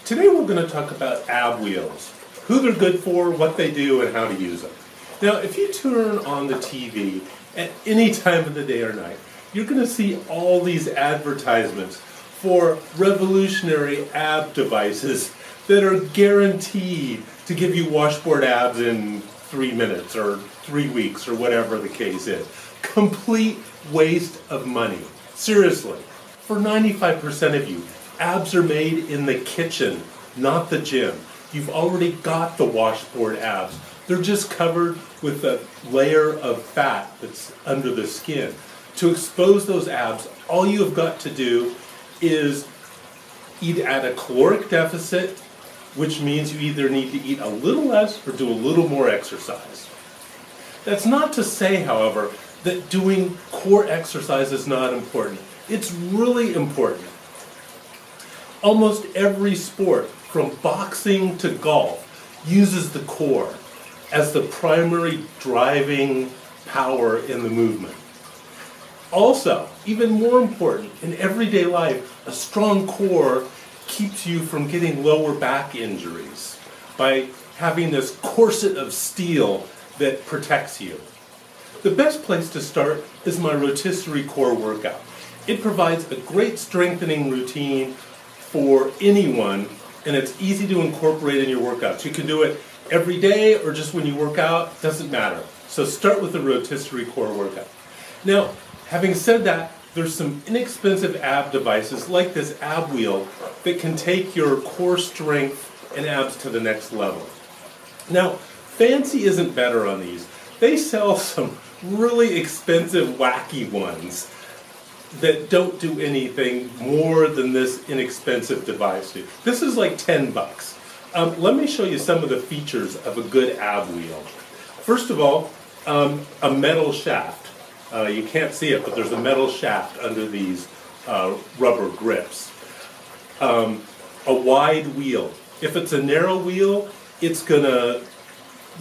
Today we're going to talk about ab wheels, who they're good for, what they do, and how to use them. Now, if you turn on the TV at any time of the day or night, you're going to see all these advertisements for revolutionary ab devices that are guaranteed to give you washboard abs in 3 minutes or 3 weeks or whatever the case is. Complete waste of money. Seriously. For 95% of you, abs are made in the kitchen, not the gym. You've already got the washboard abs. They're just covered with a layer of fat that's under the skin. To expose those abs, all you have got to do is eat at a caloric deficit, which means you either need to eat a little less or do a little more exercise. That's not to say, however, that doing core exercise is not important. It's really important. Almost every sport, from boxing to golf, uses the core as the primary driving power in the movement. Also, even more important, in everyday life, a strong core keeps you from getting lower back injuries by having this corset of steel that protects you. The best place to start is my rotisserie core workout. It provides a great strengthening routine for anyone, and it's easy to incorporate in your workouts. You can do it every day or just when you work out, doesn't matter. So start with the rotisserie core workout. Now, having said that, there's some inexpensive ab devices like this ab wheel that can take your core strength and abs to the next level. Now, fancy isn't better on these. They sell some really expensive, wacky ones that don't do anything more than this inexpensive device do. This is like 10 bucks. Let me show you some of the features of a good ab wheel. First of all, a metal shaft. You can't see it, but there's a metal shaft under these rubber grips. A wide wheel. If it's a narrow wheel, it's going to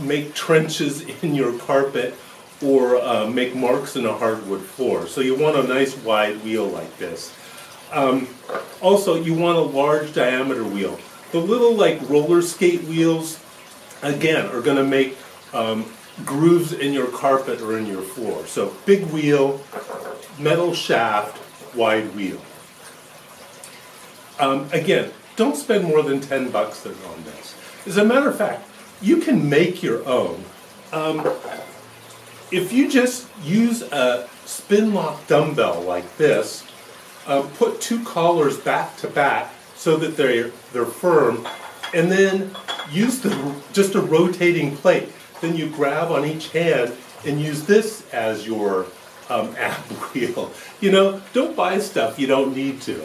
make trenches in your carpet or make marks in a hardwood floor. So you want a nice wide wheel like this. Also, you want a large diameter wheel. The little like roller skate wheels, again, are going to make grooves in your carpet or in your floor. So big wheel, metal shaft, wide wheel. Again, don't spend more than 10 bucks on this. As a matter of fact, you can make your own. If you just use a spin lock dumbbell like this, put 2 collars back to back so that they're firm, and then use just a rotating plate. Then you grab on each hand and use this as your ab wheel. You know, don't buy stuff you don't need to.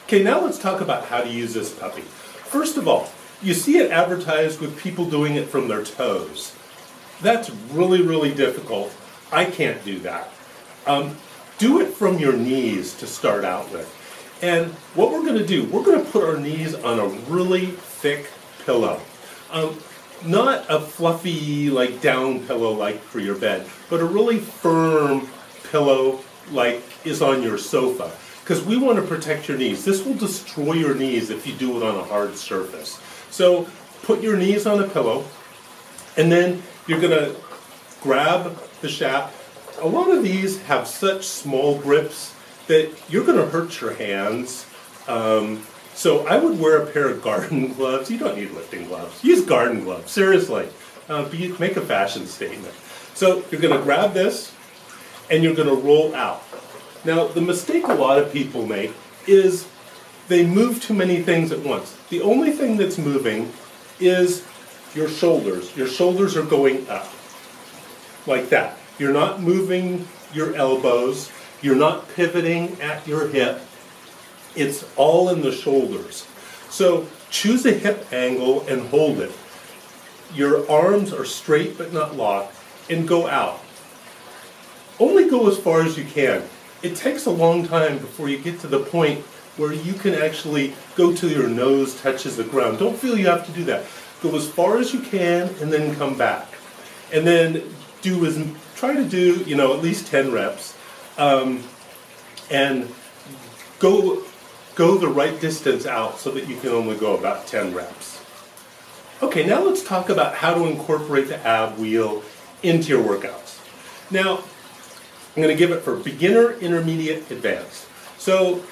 Okay, now let's talk about how to use this puppy. First of all, you see it advertised with people doing it from their toes. That's really, really difficult. I can't do that. Do it from your knees to start out with. And what we're going to do, we're going to put our knees on a really thick pillow. Not a fluffy, like down pillow like for your bed, but a really firm pillow like is on your sofa. Because we want to protect your knees. This will destroy your knees if you do it on a hard surface. So put your knees on a pillow, and then you're going to grab the shaft. A lot of these have such small grips that you're going to hurt your hands. So I would wear a pair of garden gloves. You don't need lifting gloves. Use garden gloves, seriously. Make a fashion statement. So you're going to grab this, and you're going to roll out. Now, the mistake a lot of people make is they move too many things at once. The only thing that's moving is your shoulders. Your shoulders are going up, like that. You're not moving your elbows. You're not pivoting at your hip. It's all in the shoulders. So choose a hip angle and hold it. Your arms are straight but not locked, and go out. Only go as far as you can. It takes a long time before you get to the point where you can actually go till your nose touches the ground. Don't feel you have to do that. Go as far as you can and then come back. And then try to do, at least 10 reps. And go go the right distance out so that you can only go about 10 reps. Okay, now let's talk about how to incorporate the ab wheel into your workouts. Now, I'm going to give it for beginner, intermediate, advanced. So,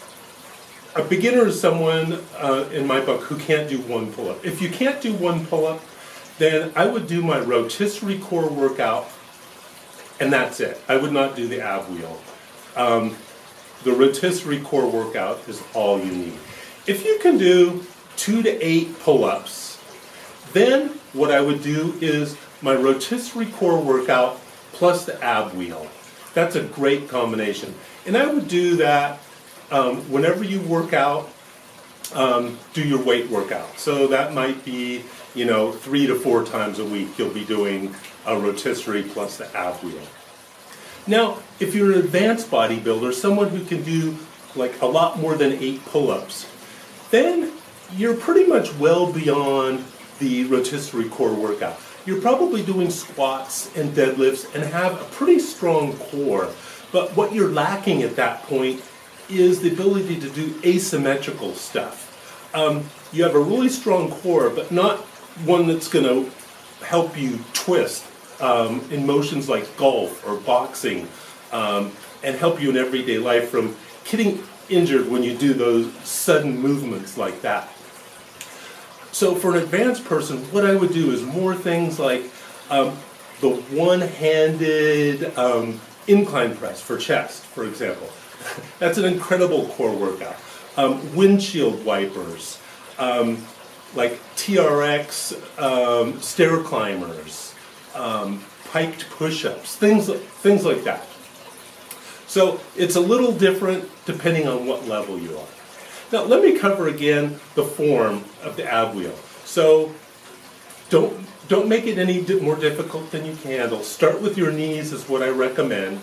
a beginner is someone, in my book, who can't do one pull-up. If you can't do one pull-up, then I would do my rotisserie core workout, and that's it. I would not do the ab wheel. The rotisserie core workout is all you need. If you can do 2 to 8 pull-ups, then what I would do is my rotisserie core workout plus the ab wheel. That's a great combination. And I would do that whenever you work out, do your weight workout. So that might be, 3 to 4 times a week you'll be doing a rotisserie plus the ab wheel. Now, if you're an advanced bodybuilder, someone who can do like a lot more than 8 pull-ups, then you're pretty much well beyond the rotisserie core workout. You're probably doing squats and deadlifts and have a pretty strong core, but what you're lacking at that point is the ability to do asymmetrical stuff. You have a really strong core, but not one that's going to help you twist in motions like golf or boxing, and help you in everyday life from getting injured when you do those sudden movements like that. So for an advanced person, what I would do is more things like the one-handed incline press for chest, for example. That's an incredible core workout. Windshield wipers, like TRX stair climbers, piked push-ups, things like that. So it's a little different depending on what level you are. Now let me cover again the form of the ab wheel. So don't make it any more difficult than you can handle. Start with your knees is what I recommend.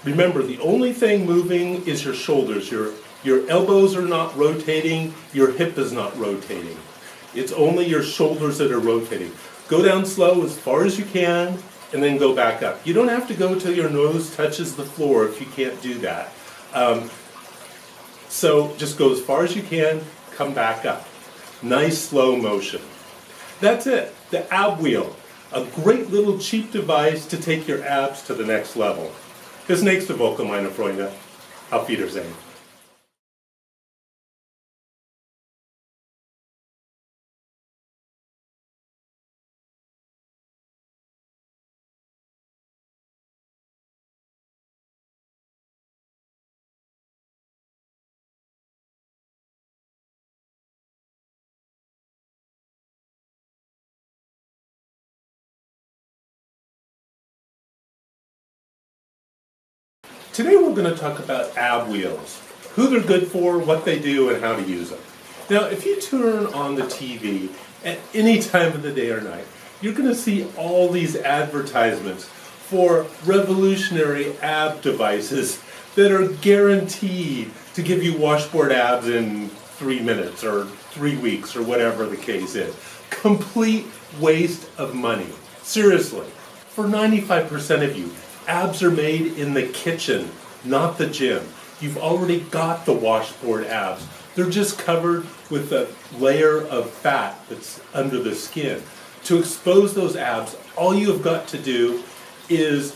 Remember, the only thing moving is your shoulders. Your elbows are not rotating, your hip is not rotating. It's only your shoulders that are rotating. Go down slow as far as you can, and then go back up. You don't have to go till your nose touches the floor if you can't do that. So just go as far as you can, come back up. Nice slow motion. That's it, the ab wheel. A great little cheap device to take your abs to the next level. Bis nächste Woche, meine Freunde. Auf Wiedersehen. Today we're going to talk about ab wheels, who they're good for, what they do, and how to use them. Now, if you turn on the TV at any time of the day or night, you're going to see all these advertisements for revolutionary ab devices that are guaranteed to give you washboard abs in 3 minutes or 3 weeks or whatever the case is. Complete waste of money. Seriously. For 95% of you, abs are made in the kitchen, not the gym. You've already got the washboard abs. They're just covered with a layer of fat that's under the skin. To expose those abs, all you have got to do is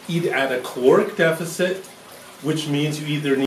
eat at a caloric deficit, which means you either need